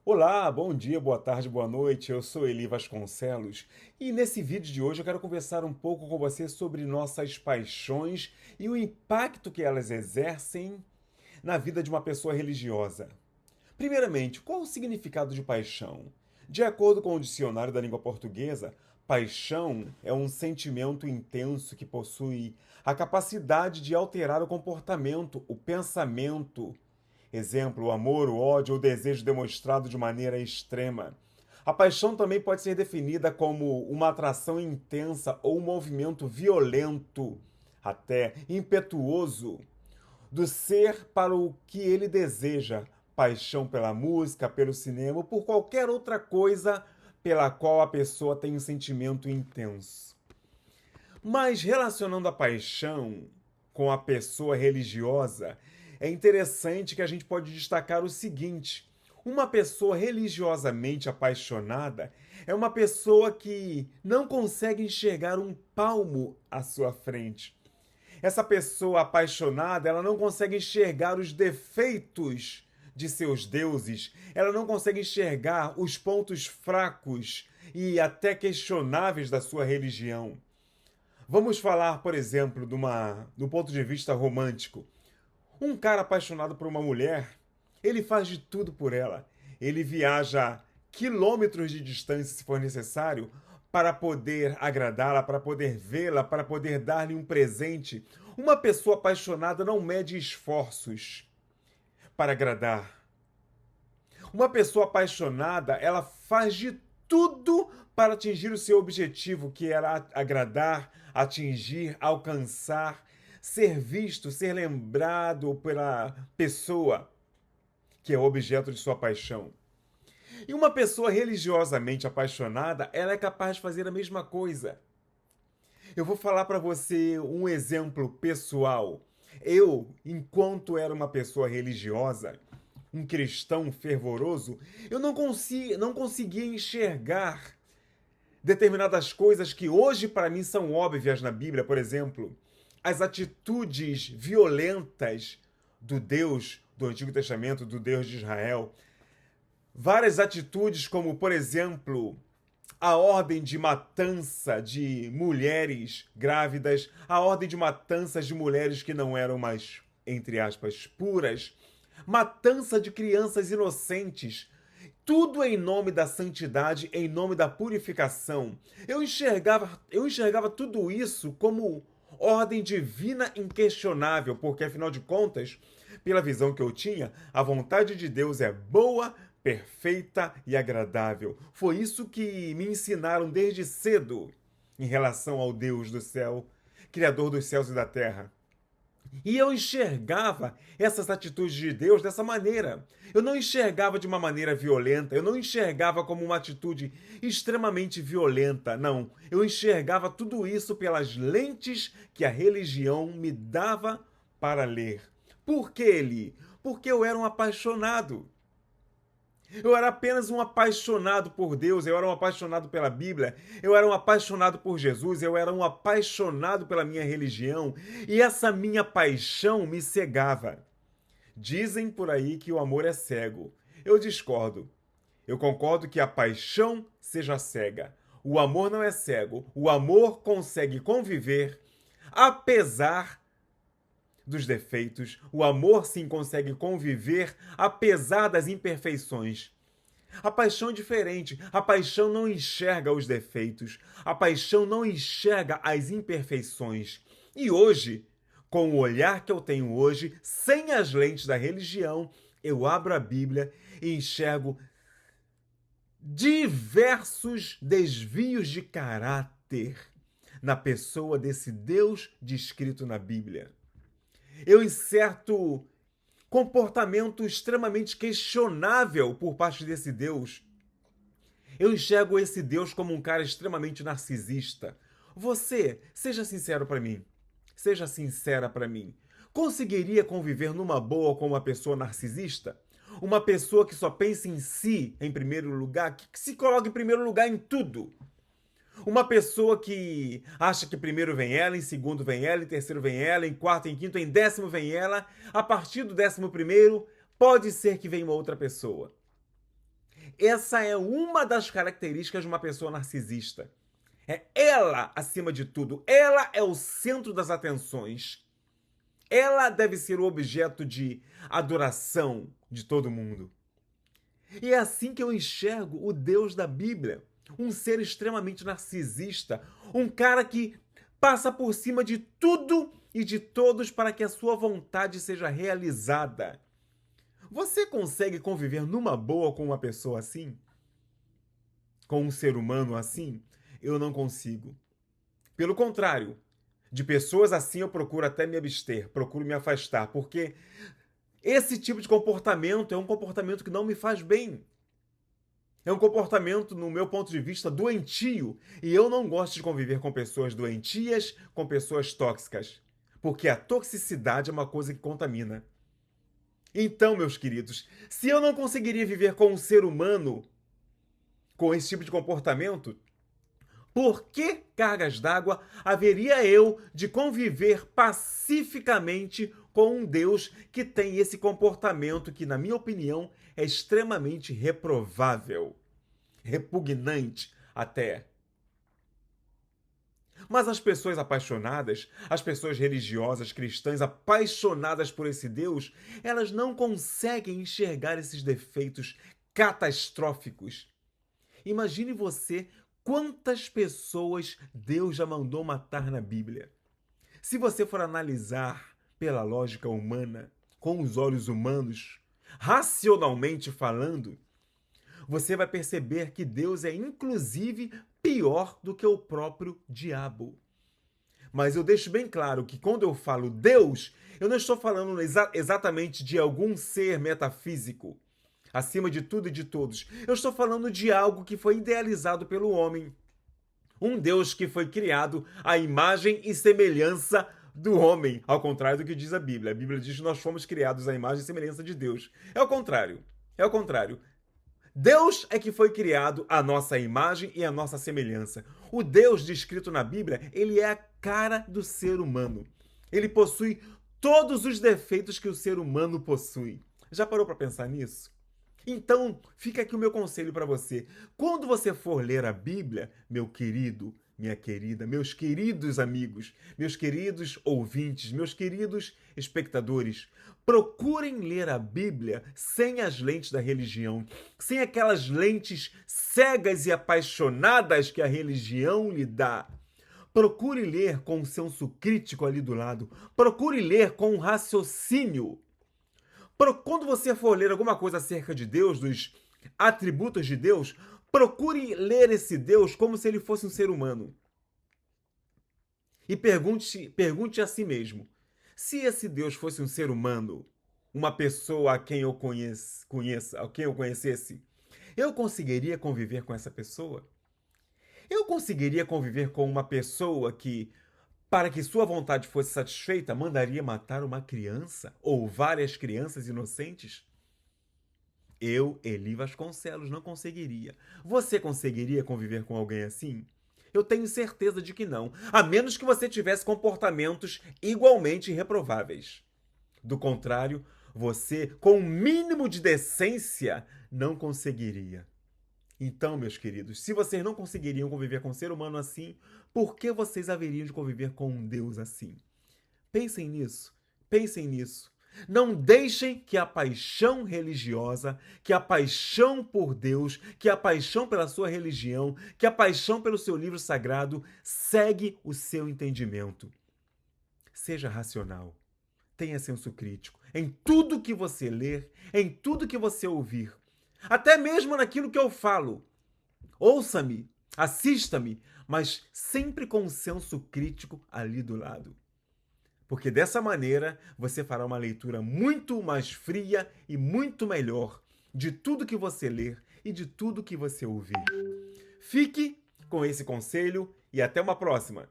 Olá, bom dia, boa tarde, boa noite. Eu sou Eli Vasconcelos e nesse vídeo de hoje eu quero conversar um pouco com você sobre nossas paixões e o impacto que elas exercem na vida de uma pessoa religiosa. Primeiramente, qual o significado de paixão? De acordo com o dicionário da língua portuguesa, paixão é um sentimento intenso que possui a capacidade de alterar o comportamento, o pensamento. Exemplo, o amor, o ódio ou o desejo demonstrado de maneira extrema. A paixão também pode ser definida como uma atração intensa ou um movimento violento, até impetuoso, do ser para o que ele deseja. Paixão pela música, pelo cinema ou por qualquer outra coisa pela qual a pessoa tem um sentimento intenso. Mas relacionando a paixão com a pessoa religiosa, é interessante que a gente pode destacar o seguinte: uma pessoa religiosamente apaixonada é uma pessoa que não consegue enxergar um palmo à sua frente. Essa pessoa apaixonada, ela não consegue enxergar os defeitos de seus deuses, ela não consegue enxergar os pontos fracos e até questionáveis da sua religião. Vamos falar, por exemplo, do ponto de vista romântico. Um cara apaixonado por uma mulher, ele faz de tudo por ela. Ele viaja quilômetros de distância, se for necessário, para poder agradá-la, para poder vê-la, para poder dar-lhe um presente. Uma pessoa apaixonada não mede esforços para agradar. Uma pessoa apaixonada, ela faz de tudo para atingir o seu objetivo, que era agradar, atingir, alcançar, ser visto, ser lembrado pela pessoa que é o objeto de sua paixão. E uma pessoa religiosamente apaixonada, ela é capaz de fazer a mesma coisa. Eu vou falar para você um exemplo pessoal. Eu, enquanto era uma pessoa religiosa, um cristão fervoroso, eu não conseguia enxergar determinadas coisas que hoje para mim são óbvias na Bíblia, por exemplo, as atitudes violentas do Deus do Antigo Testamento, do Deus de Israel. Várias atitudes, como, por exemplo, a ordem de matança de mulheres grávidas, a ordem de matanças de mulheres que não eram mais, entre aspas, puras, matança de crianças inocentes, tudo em nome da santidade, em nome da purificação. Eu enxergava tudo isso como ordem divina inquestionável, porque afinal de contas, pela visão que eu tinha, a vontade de Deus é boa, perfeita e agradável. Foi isso que me ensinaram desde cedo em relação ao Deus do céu, Criador dos céus e da terra. E eu enxergava essas atitudes de Deus dessa maneira. Eu não enxergava de uma maneira violenta, eu não enxergava como uma atitude extremamente violenta, não. Eu enxergava tudo isso pelas lentes que a religião me dava para ler. Por que, Eli? Porque eu era um apaixonado. Eu era apenas um apaixonado por Deus, eu era um apaixonado pela Bíblia, eu era um apaixonado por Jesus, eu era um apaixonado pela minha religião, e essa minha paixão me cegava. Dizem por aí que o amor é cego. Eu discordo. Eu concordo que a paixão seja cega. O amor não é cego. O amor consegue conviver apesar dos defeitos. O amor sim consegue conviver apesar das imperfeições. A paixão é diferente. A paixão não enxerga os defeitos. A paixão não enxerga as imperfeições. E hoje, com o olhar que eu tenho hoje, sem as lentes da religião, eu abro a Bíblia e enxergo diversos desvios de caráter na pessoa desse Deus descrito na Bíblia. Eu inserto comportamento extremamente questionável por parte desse Deus. Eu enxergo esse Deus como um cara extremamente narcisista. Você, seja sincero para mim. Seja sincera para mim. Conseguiria conviver numa boa com uma pessoa narcisista? Uma pessoa que só pensa em si em primeiro lugar, que se coloca em primeiro lugar em tudo. Uma pessoa que acha que primeiro vem ela, em segundo vem ela, em terceiro vem ela, em quarto, em quinto, em décimo vem ela. A partir do 11º, pode ser que venha uma outra pessoa. Essa é uma das características de uma pessoa narcisista. É ela, acima de tudo, ela é o centro das atenções. Ela deve ser o objeto de adoração de todo mundo. E é assim que eu enxergo o Deus da Bíblia. Um ser extremamente narcisista, um cara que passa por cima de tudo e de todos para que a sua vontade seja realizada. Você consegue conviver numa boa com uma pessoa assim? Com um ser humano assim? Eu não consigo. Pelo contrário, de pessoas assim eu procuro até me abster, procuro me afastar, porque esse tipo de comportamento é um comportamento que não me faz bem. É um comportamento, no meu ponto de vista, doentio. E eu não gosto de conviver com pessoas doentias, com pessoas tóxicas. Porque a toxicidade é uma coisa que contamina. Então, meus queridos, se eu não conseguiria viver com um ser humano com esse tipo de comportamento, por que cargas d'água haveria eu de conviver pacificamente com um Deus que tem esse comportamento que, na minha opinião, é extremamente reprovável, repugnante até? Mas as pessoas apaixonadas, as pessoas religiosas, cristãs, apaixonadas por esse Deus, elas não conseguem enxergar esses defeitos catastróficos. Imagine você quantas pessoas Deus já mandou matar na Bíblia. Se você for analisar pela lógica humana, com os olhos humanos, racionalmente falando, você vai perceber que Deus é inclusive pior do que o próprio diabo. Mas eu deixo bem claro que quando eu falo Deus, eu não estou falando exatamente de algum ser metafísico, acima de tudo e de todos. Eu estou falando de algo que foi idealizado pelo homem. Um Deus que foi criado à imagem e semelhança do homem, ao contrário do que diz a Bíblia. A Bíblia diz que nós fomos criados à imagem e semelhança de Deus. É o contrário. É o contrário. Deus é que foi criado à nossa imagem e à nossa semelhança. O Deus descrito na Bíblia, ele é a cara do ser humano. Ele possui todos os defeitos que o ser humano possui. Já parou para pensar nisso? Então, fica aqui o meu conselho para você. Quando você for ler a Bíblia, meu querido, minha querida, meus queridos amigos, meus queridos ouvintes, meus queridos espectadores, procurem ler a Bíblia sem as lentes da religião, sem aquelas lentes cegas e apaixonadas que a religião lhe dá. Procure ler com um senso crítico ali do lado. Procure ler com um raciocínio. Quando você for ler alguma coisa acerca de Deus, dos atributos de Deus, procure ler esse Deus como se ele fosse um ser humano. E pergunte a si mesmo: se esse Deus fosse um ser humano, uma pessoa a quem eu a quem eu conhecesse, eu conseguiria conviver com essa pessoa? Eu conseguiria conviver com uma pessoa que, para que sua vontade fosse satisfeita, mandaria matar uma criança ou várias crianças inocentes? Eu, Eli Vasconcelos, não conseguiria. Você conseguiria conviver com alguém assim? Eu tenho certeza de que não, a menos que você tivesse comportamentos igualmente reprováveis. Do contrário, você, com um mínimo de decência, não conseguiria. Então, meus queridos, se vocês não conseguiriam conviver com um ser humano assim, por que vocês haveriam de conviver com um Deus assim? Pensem nisso, pensem nisso. Não deixem que a paixão religiosa, que a paixão por Deus, que a paixão pela sua religião, que a paixão pelo seu livro sagrado segue o seu entendimento. Seja racional. Tenha senso crítico em tudo que você ler, em tudo que você ouvir. Até mesmo naquilo que eu falo. Ouça-me, assista-me, mas sempre com um senso crítico ali do lado. Porque dessa maneira você fará uma leitura muito mais fria e muito melhor de tudo que você ler e de tudo que você ouvir. Fique com esse conselho e até uma próxima!